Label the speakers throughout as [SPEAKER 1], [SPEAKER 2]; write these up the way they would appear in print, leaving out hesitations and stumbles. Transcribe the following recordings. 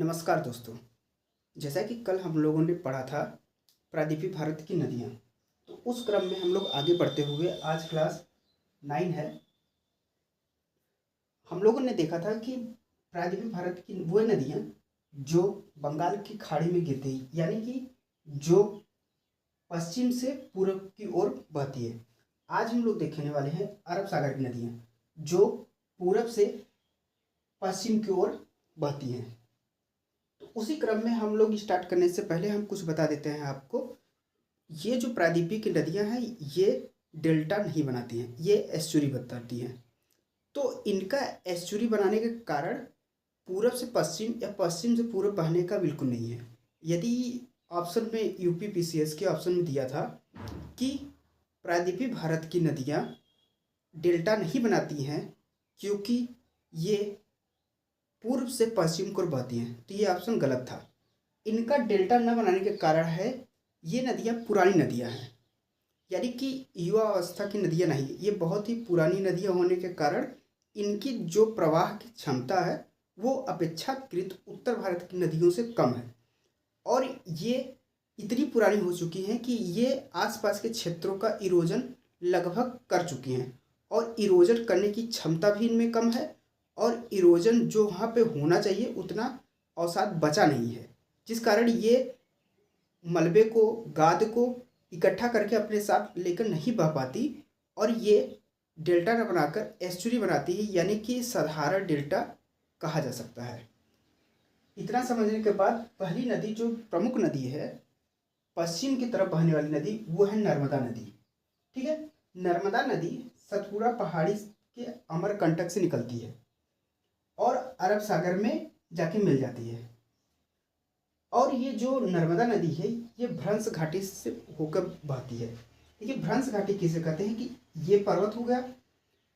[SPEAKER 1] नमस्कार दोस्तों। जैसा कि कल हम लोगों ने पढ़ा था प्रायद्वीपीय भारत की नदियाँ, तो उस क्रम में हम लोग आगे बढ़ते हुए आज क्लास 9 है। हम लोगों ने देखा था कि प्रायद्वीपीय भारत की वो नदियाँ जो बंगाल की खाड़ी में गिरती हैं, यानी कि जो पश्चिम से पूर्व की ओर बहती है। आज हम लोग देखने वाले हैं अरब सागर की नदियाँ जो पूरब से पश्चिम की ओर बहती हैं। तो उसी क्रम में हम लोग स्टार्ट करने से पहले हम कुछ बता देते हैं आपको। ये जो प्रायद्वीपीय की नदियाँ हैं ये डेल्टा नहीं बनाती हैं, ये एस्चुरी बताती हैं। तो इनका एस्चुरी बनाने के कारण पूरब से पश्चिम या पश्चिम से पूरब बहने का बिल्कुल नहीं है। यदि ऑप्शन में यूपीपीसीएस के ऑप्शन में दिया था कि प्रायद्वीपीय भारत की नदियाँ डेल्टा नहीं बनाती हैं क्योंकि ये पूर्व से पश्चिम को बहती हैं, तो ये ऑप्शन गलत था। इनका डेल्टा न बनाने के कारण है ये नदियाँ पुरानी नदियाँ हैं, यानी कि युवा अवस्था की नदियाँ नहीं, ये बहुत ही पुरानी नदियाँ होने के कारण इनकी जो प्रवाह की क्षमता है वो अपेक्षाकृत उत्तर भारत की नदियों से कम है। और ये इतनी पुरानी हो चुकी हैं कि ये आसपास के क्षेत्रों का इरोजन लगभग कर चुकी हैं और इरोजन करने की क्षमता भी इनमें कम है और इरोजन जो वहाँ पे होना चाहिए उतना अवसाद बचा नहीं है, जिस कारण ये मलबे को गाद को इकट्ठा करके अपने साथ लेकर नहीं बह पाती और ये डेल्टा न बनाकर एस्चुरी बनाती है, यानी कि साधारण डेल्टा कहा जा सकता है। इतना समझने के बाद पहली नदी जो प्रमुख नदी है पश्चिम की तरफ बहने वाली नदी वो है नर्मदा नदी। ठीक है, नर्मदा नदी सतपुड़ा पहाड़ी के अमरकंटक से निकलती है और अरब सागर में जाके मिल जाती है। और ये जो नर्मदा नदी है ये भ्रंश घाटी से होकर बहती है। देखिए भ्रंश घाटी किसे कहते हैं कि ये पर्वत हो गया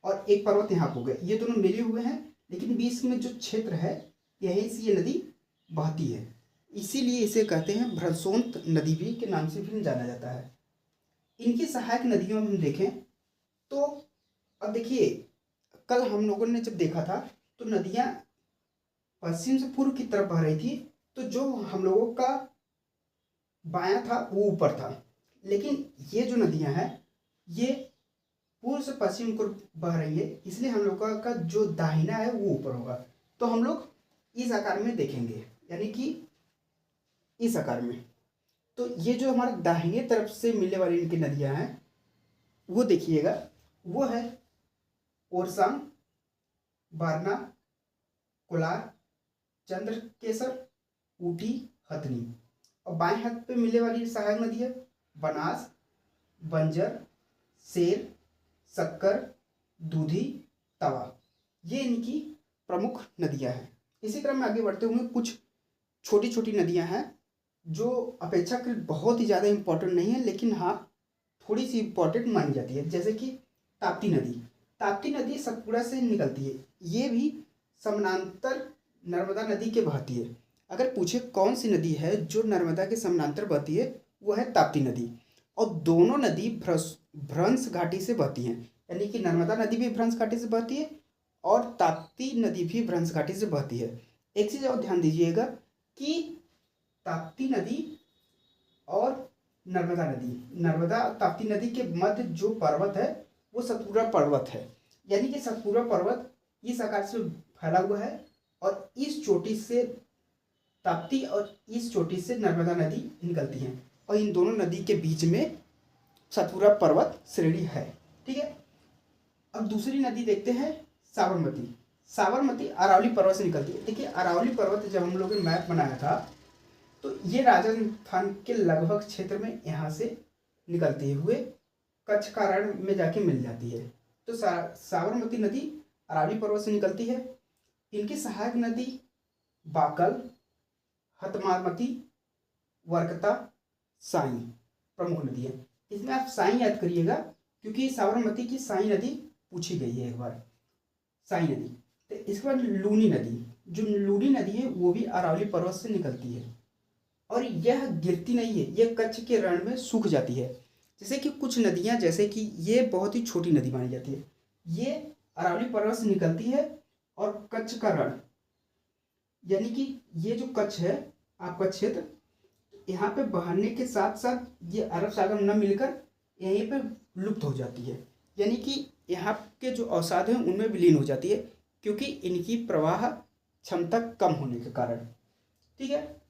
[SPEAKER 1] और एक पर्वत यहाँ हो गया, ये दोनों मिले हुए हैं लेकिन बीच में जो क्षेत्र है यहीं से ये नदी बहती है, इसीलिए इसे कहते हैं भ्रंशोन्त नदी भी के नाम से भी जाना जाता है। इनकी सहायक नदियों में हम देखें तो अब देखिए कल हम लोगों ने जब देखा था तो नदियाँ पश्चिम से पूर्व की तरफ बह रही थी, तो जो हम लोगों का बायां था वो ऊपर था, लेकिन ये जो नदियां हैं ये पूर्व से पश्चिम को बह रही है, इसलिए हम लोग का जो दाहिना है वो ऊपर होगा। तो हम लोग इस आकार में देखेंगे, यानी कि इस आकार में। तो ये जो हमारे दाहिने तरफ से मिलने वाली इनकी नदियां हैं वो देखिएगा, वो है ओरसांग, बारना, कोलार, चंद्रकेसर, ऊटी, हथनी। और बाएं हाथ पे मिलने वाली सहायक नदी है बनास, बंजर, शेर, शक्कर, दूधी, तवा। ये इनकी प्रमुख नदियां हैं। इसी क्रम में आगे बढ़ते हुए कुछ छोटी छोटी नदियां हैं जो अपेक्षाकृत बहुत ही ज़्यादा इम्पोर्टेंट नहीं है, लेकिन हाँ थोड़ी सी इम्पोर्टेंट मानी जाती है, जैसे कि ताप्ती नदी। ताप्ती नदी सतपुड़ा से निकलती है, ये भी समानांतर नर्मदा नदी के बहती है। अगर पूछे कौन सी नदी है जो नर्मदा के समानांतर बहती है, वो है ताप्ती नदी। और दोनों नदी भ्रंश घाटी से बहती हैं, यानी कि नर्मदा नदी भी भ्रंश घाटी से बहती है और ताप्ती नदी भी भ्रंश घाटी से बहती है। एक चीज़ और ध्यान दीजिएगा कि ताप्ती नदी और नर्मदा नदी, नर्मदा ताप्ती नदी के मध्य जो पर्वत है वो सतपुड़ा पर्वत है, यानी कि सतपुड़ा पर्वत इस आकार से फैला हुआ है और इस चोटी से ताप्ती और इस चोटी से नर्मदा नदी निकलती हैं और इन दोनों नदी के बीच में सतपुड़ा पर्वत श्रेणी है। ठीक है, अब दूसरी नदी देखते हैं साबरमती। साबरमती अरावली पर्वत से निकलती है। देखिए अरावली पर्वत जब हम लोगों ने मैप बनाया था तो ये राजस्थान के लगभग क्षेत्र में यहाँ से निकलते हुए कच्छ का रण में जाके मिल जाती है। तो साबरमती नदी अरावली पर्वत से निकलती है। इनकी सहायक नदी बाकल, हतमामती, वर्कता, साई प्रमुख नदी है। इसमें आप साई याद करिएगा क्योंकि साबरमती की साई नदी पूछी गई है एक बार, साई नदी। तो इसके बाद लूनी नदी, जो लूनी नदी है वो भी अरावली पर्वत से निकलती है और यह गिरती नहीं है, यह कच्छ के रण में सूख जाती है। जैसे कि कुछ नदियां, जैसे कि ये बहुत ही छोटी नदी मानी जाती है, ये अरावली पर्वत से निकलती है और कच्छ का रण यानी कि ये जो कच्छ है आपका क्षेत्र, यहाँ पे बहने के साथ साथ ये अरब सागर न मिलकर यहीं पे लुप्त हो जाती है, यानी कि यहाँ के जो अवसाद हैं उनमें विलीन हो जाती है, क्योंकि इनकी प्रवाह क्षमता कम होने के कारण। ठीक है,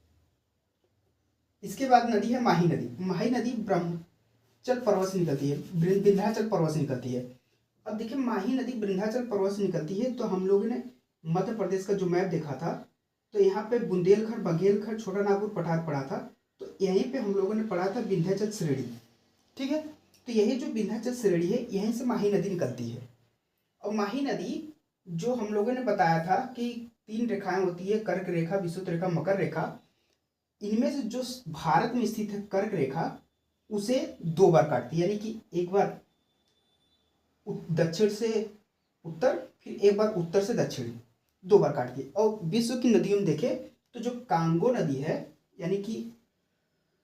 [SPEAKER 1] इसके बाद नदी है माही नदी। माही नदी ब्रह्मचल पर्वत से निकलती है, विंध्याचल पर्वत से निकलती है। अब देखिए, माही नदी विंध्याचल पर्वत से निकलती है, तो हम लोगों ने मध्य प्रदेश का जो मैप देखा था, तो यहाँ पे बुंदेलखंड, बघेलखंड, छोटा नागपुर, पठार पड़ा था, तो यहीं पे हम लोगों ने पढ़ा था विंध्याचल श्रेणी। ठीक है, तो यही जो विंध्याचल श्रेणी है, यहीं से माही नदी निकलती है। और माही नदी जो हम लोगों ने बताया था कि 3 रेखाएं होती है, कर्क रेखा, विषुवत रेखा, मकर रेखा। इनमें से जो भारत में स्थित है कर्क रेखा, उसे 2 बार काटती है, यानी कि एक बार दक्षिण से उत्तर, फिर एक बार उत्तर से दक्षिण, 2 बार काटती है। और विश्व की नदियों में देखें तो जो कांगो नदी है, यानी कि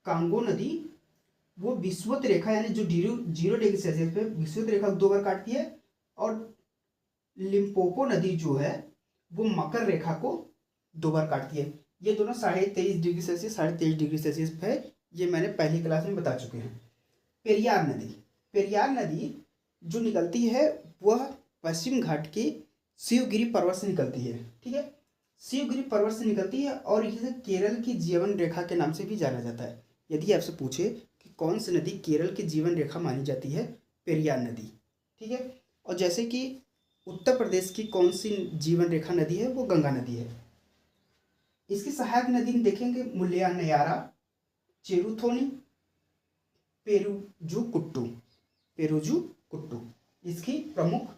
[SPEAKER 1] कांगो नदी, वो विषुवत रेखा यानी जो 0 डिग्री सेल्सियस पे विषुवत रेखा 2 बार काटती है। और लिम्पोपो नदी जो है वो मकर रेखा को 2 बार काटती है। ये दोनों 23.5 डिग्री सेल्सियस, 23.5 डिग्री सेल्सियस पे है, ये मैंने पहली क्लास में बता चुके हैं। पेरियार नदी, पेरियार नदी जो निकलती है वह पश्चिम घाट के शिवगिरी पर्वत से निकलती है। ठीक है, शिवगिरी पर्वत से निकलती है और इसे केरल की जीवन रेखा के नाम से भी जाना जाता है। यदि आपसे पूछे कि कौन सी नदी केरल की जीवन रेखा मानी जाती है, पेरियार नदी। ठीक है, और जैसे कि उत्तर प्रदेश की कौन सी जीवन रेखा नदी है, वो गंगा नदी है। इसकी सहायक नदी देखेंगे मुल्लिया नयारा, चेरुथोनी, पेरुजुकुट्टू, पेरुजुकुट्टू इसकी प्रमुख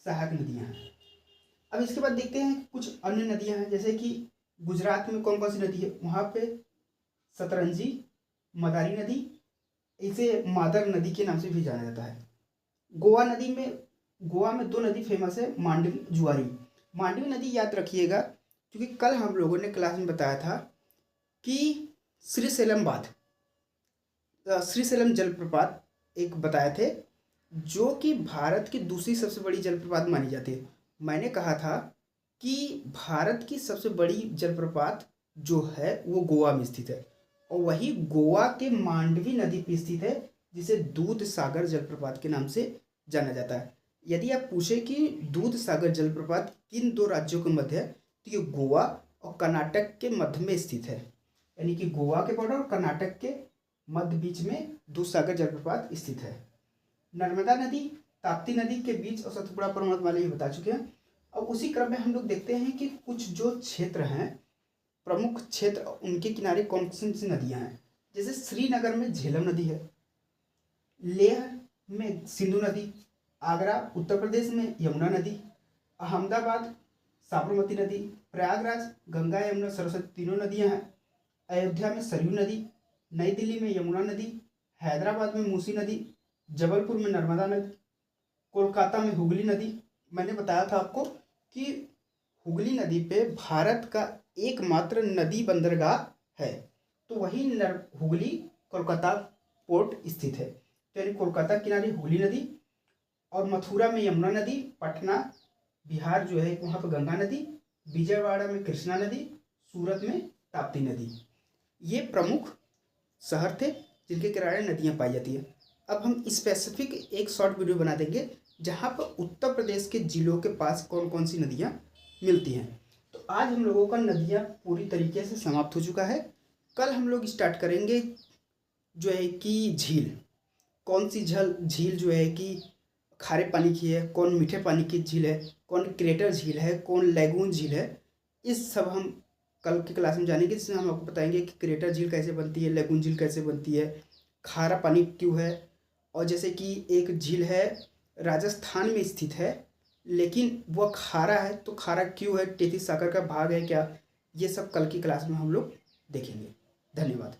[SPEAKER 1] सहायक नदियां हैं। अब इसके बाद देखते हैं कुछ अन्य नदियां हैं, जैसे कि गुजरात में कौन कौन सी नदी है। वहाँ पे सतरंजी, मदारी नदी, इसे मादर नदी के नाम से भी जाना जाता है। गोवा में 2 नदी फेमस है, मांडवी, जुआरी। मांडवी नदी याद रखिएगा, क्योंकि कल हम लोगों ने क्लास में बताया था कि श्रीशैलम जलप्रपात एक बताए थे, जो कि भारत की दूसरी सबसे बड़ी जलप्रपात मानी जाती है। मैंने कहा था कि भारत की सबसे बड़ी जलप्रपात जो है वो गोवा में स्थित है, और वही गोवा के मांडवी नदी पर स्थित है, जिसे दूध सागर जलप्रपात के नाम से जाना जाता है। यदि आप पूछे कि दूध सागर जलप्रपात किन 2 राज्यों के मध्य है, तो ये गोवा और कर्नाटक के मध्य में स्थित है, यानी कि गोवा के बॉर्डर और कर्नाटक के मध्य बीच में दूध सागर जलप्रपात स्थित है। नर्मदा नदी ताप्ती नदी के बीच और सतपुड़ा पर्वतमाला ये बता चुके हैं। अब उसी क्रम में हम लोग देखते हैं कि कुछ जो क्षेत्र हैं, प्रमुख क्षेत्र, उनके किनारे कौन कौन सी नदियां हैं। जैसे श्रीनगर में झेलम नदी है, लेह में सिंधु नदी, आगरा उत्तर प्रदेश में यमुना नदी, अहमदाबाद साबरमती नदी, प्रयागराज गंगा यमुना सरस्वती तीनों नदियां हैं, अयोध्या में सरयू नदी, नई दिल्ली में यमुना नदी, हैदराबाद में मूसी नदी, जबलपुर में नर्मदा नदी, कोलकाता में हुगली नदी। मैंने बताया था आपको कि हुगली नदी पे भारत का एकमात्र नदी बंदरगाह है, तो वही हुगली कोलकाता पोर्ट स्थित है। यानी कोलकाता किनारे हुगली नदी, और मथुरा में यमुना नदी, पटना बिहार जो है वहाँ पर गंगा नदी, विजयवाड़ा में कृष्णा नदी, सूरत में ताप्ती नदी। ये प्रमुख शहर थे जिनके किनारे नदियाँ पाई जाती है। अब हम स्पेसिफिक एक शॉर्ट वीडियो बना देंगे जहाँ पर उत्तर प्रदेश के जिलों के पास कौन कौन सी नदियाँ मिलती हैं। तो आज हम लोगों का नदियाँ पूरी तरीके से समाप्त हो चुका है। कल हम लोग स्टार्ट करेंगे जो है कि झील, कौन सी झील जो है कि खारे पानी की है, कौन मीठे पानी की झील है, कौन क्रेटर झील है, कौन लैगून झील है। इस सब हम कल की क्लास में जानेंगे, जिसमें हम आपको बताएंगे कि क्रेटर झील कैसे बनती है, लैगून झील कैसे बनती है, खारा पानी क्यों है, और जैसे कि एक झील है राजस्थान में स्थित है लेकिन वह खारा है, तो खारा क्यों है, तेतीस सागर का भाग है क्या, ये सब कल की क्लास में हम लोग देखेंगे। धन्यवाद।